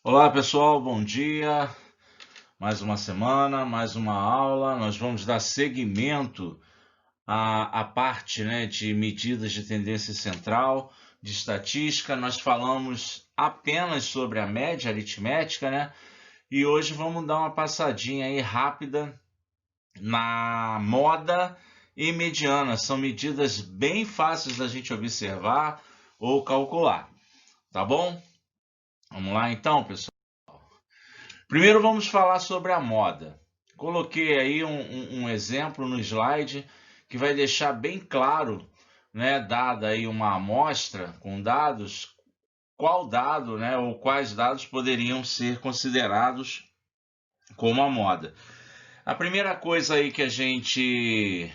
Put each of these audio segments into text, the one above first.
Olá pessoal, bom dia. Mais uma semana, mais uma aula. Nós vamos dar seguimento à parte, né, de medidas de tendência central, de estatística. Nós falamos apenas sobre a média aritmética, né? E hoje vamos dar uma passadinha aí rápida na moda e mediana. São medidas bem fáceis da gente observar ou calcular, tá bom? Vamos lá então, pessoal. Primeiro vamos falar sobre a moda. Coloquei aí um exemplo no slide que vai deixar bem claro, né, dada aí uma amostra com dados, qual dado, né, ou quais dados poderiam ser considerados como a moda. A primeira coisa aí que a gente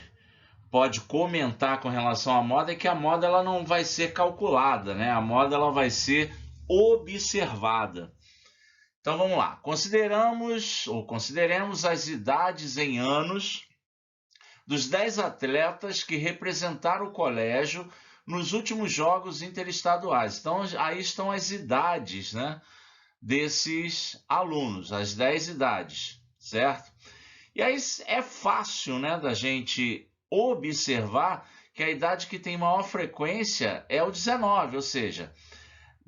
pode comentar com relação à moda é que a moda ela não vai ser calculada, né? A moda ela vai ser observada. Então vamos lá. Consideremos as idades em anos dos 10 atletas que representaram o colégio nos últimos jogos interestaduais. Então aí estão as idades, né, desses alunos, as 10 idades, certo? E aí é fácil, né, da gente observar que a idade que tem maior frequência é o 19, ou seja,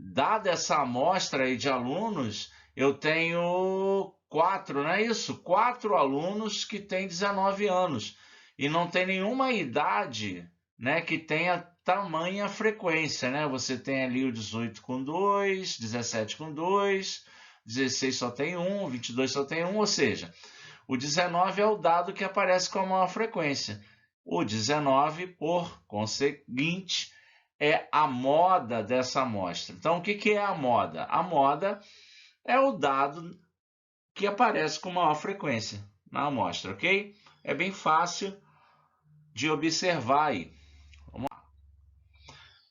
dada essa amostra aí de alunos, eu tenho quatro, não é isso? Quatro alunos que têm 19 anos e não tem nenhuma idade, né, que tenha tamanha frequência, né? Você tem ali o 18 com 2, 17 com 2, 16 só tem um, 22 só tem um, ou seja, o 19 é o dado que aparece com a maior frequência. O 19, por conseguinte, é a moda dessa amostra. Então, o que é a moda? A moda é o dado que aparece com maior frequência na amostra, ok? É bem fácil de observar aí. Vamos lá.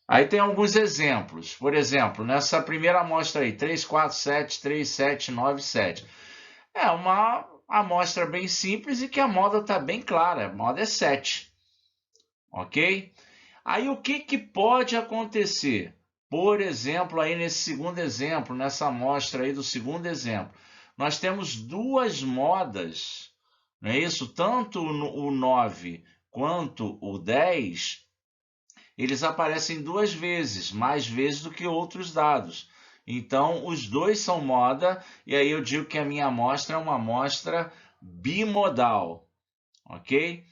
Aí tem alguns exemplos. Por exemplo, nessa primeira amostra aí, 3, 4, 7, 3, 7, 9, 7. É uma amostra bem simples e que a moda está bem clara. A moda é 7, ok? Aí o que pode acontecer? Por exemplo, aí nesse segundo exemplo, nessa amostra aí do segundo exemplo, nós temos duas modas, não é isso? Tanto o 9 quanto o 10, eles aparecem duas vezes, mais vezes do que outros dados. Então, os dois são moda, e aí eu digo que a minha amostra é uma amostra bimodal, ok?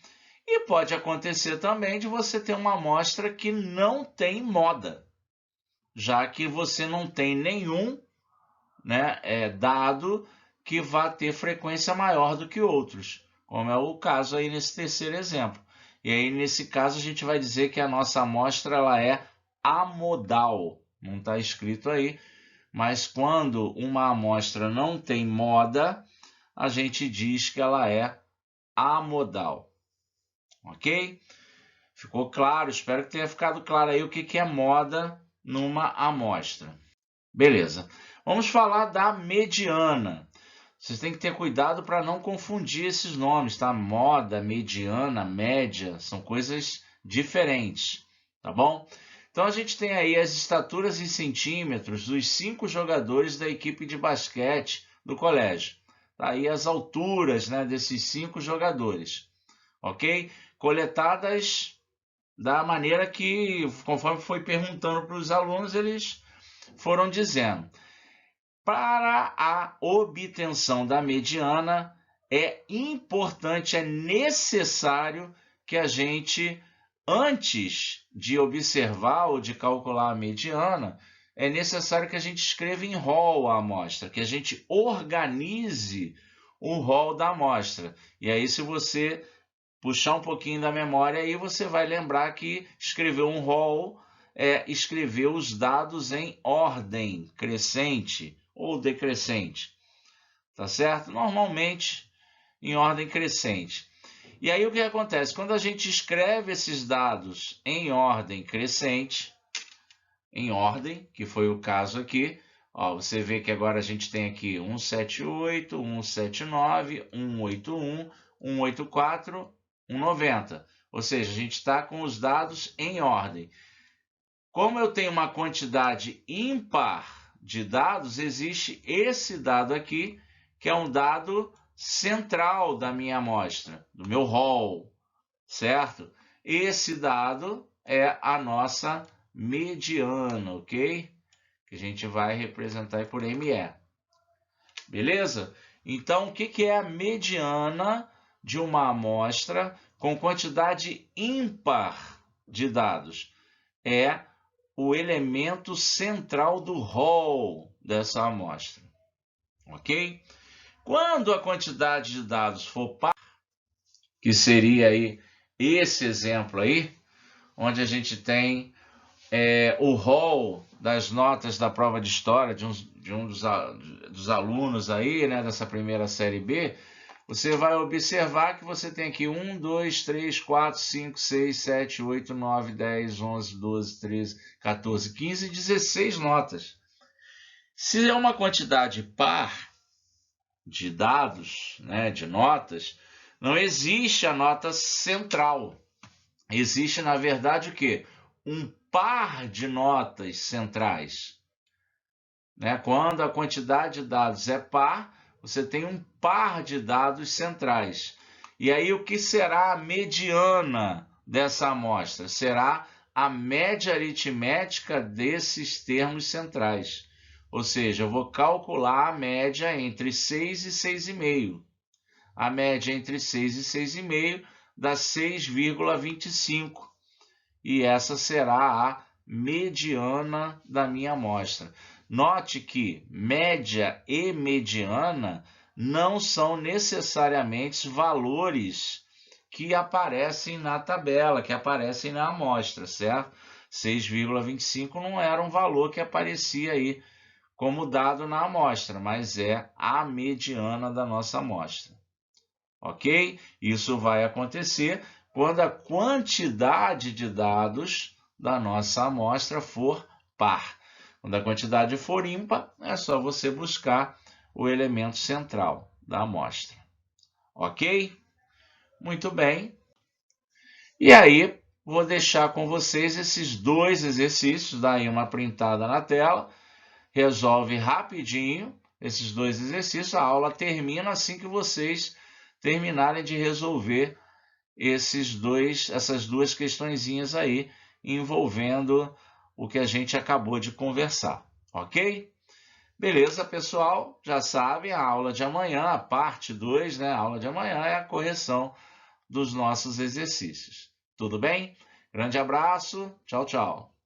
E pode acontecer também de você ter uma amostra que não tem moda, já que você não tem nenhum, né, dado que vá ter frequência maior do que outros, como é o caso aí nesse terceiro exemplo. E aí, nesse caso, a gente vai dizer que a nossa amostra ela é amodal. Não está escrito aí, mas quando uma amostra não tem moda, a gente diz que ela é amodal. Ok? Ficou claro? Espero que tenha ficado claro aí o que é moda numa amostra. Beleza. Vamos falar da mediana. Vocês têm que ter cuidado para não confundir esses nomes, tá? Moda, mediana, média, são coisas diferentes, tá bom? Então a gente tem aí as estaturas em centímetros dos 5 jogadores da equipe de basquete do colégio. Tá aí as alturas, né, desses 5 jogadores, ok? Coletadas da maneira que, conforme foi perguntando para os alunos, eles foram dizendo. Para a obtenção da mediana, é importante, é necessário que a gente, antes de observar ou de calcular a mediana, é necessário que a gente escreva em rol a amostra, que a gente organize o rol da amostra. E aí, se você puxar um pouquinho da memória, aí você vai lembrar que escrever um rol é escrever os dados em ordem crescente ou decrescente, tá certo? Normalmente em ordem crescente. E aí o que acontece? Quando a gente escreve esses dados em ordem crescente, em ordem, que foi o caso aqui, ó, você vê que agora a gente tem aqui 178, 179, 181, 184, 190. Ou seja, a gente está com os dados em ordem. Como eu tenho uma quantidade ímpar de dados, existe esse dado aqui, que é um dado central da minha amostra, do meu rol, certo? Esse dado é a nossa mediana, ok? Que a gente vai representar por ME. Beleza? Então, o que é a mediana de uma amostra com quantidade ímpar de dados? É o elemento central do rol dessa amostra, ok? Quando a quantidade de dados for par, que seria aí esse exemplo aí, onde a gente tem o rol das notas da prova de história de um dos alunos aí, né, dessa primeira série B, você vai observar que você tem aqui 1, 2, 3, 4, 5, 6, 7, 8, 9, 10, 11, 12, 13, 14, 15, 16 notas. Se é uma quantidade par de dados, né, de notas, não existe a nota central. Existe, na verdade, o quê? Um par de notas centrais. Né? Quando a quantidade de dados é par, você tem um par de dados centrais. E aí, o que será a mediana dessa amostra? Será a média aritmética desses termos centrais. Ou seja, eu vou calcular a média entre 6 e 6,5. A média entre 6 e 6,5 dá 6,25. E essa será a mediana da minha amostra. Note que média e mediana não são necessariamente valores que aparecem na tabela, que aparecem na amostra, certo? 6,25 não era um valor que aparecia aí como dado na amostra, mas é a mediana da nossa amostra. Ok? Isso vai acontecer quando a quantidade de dados da nossa amostra for par. Quando a quantidade for ímpar, é só você buscar o elemento central da amostra. Ok? Muito bem. E aí, vou deixar com vocês esses dois exercícios, dá aí uma printada na tela, resolve rapidinho esses dois exercícios, a aula termina assim que vocês terminarem de resolver essas duas questõezinhas aí, envolvendo o que a gente acabou de conversar, ok? Beleza, pessoal? Já sabem, a aula de amanhã, a parte 2, né? A aula de amanhã é a correção dos nossos exercícios. Tudo bem? Grande abraço, tchau, tchau.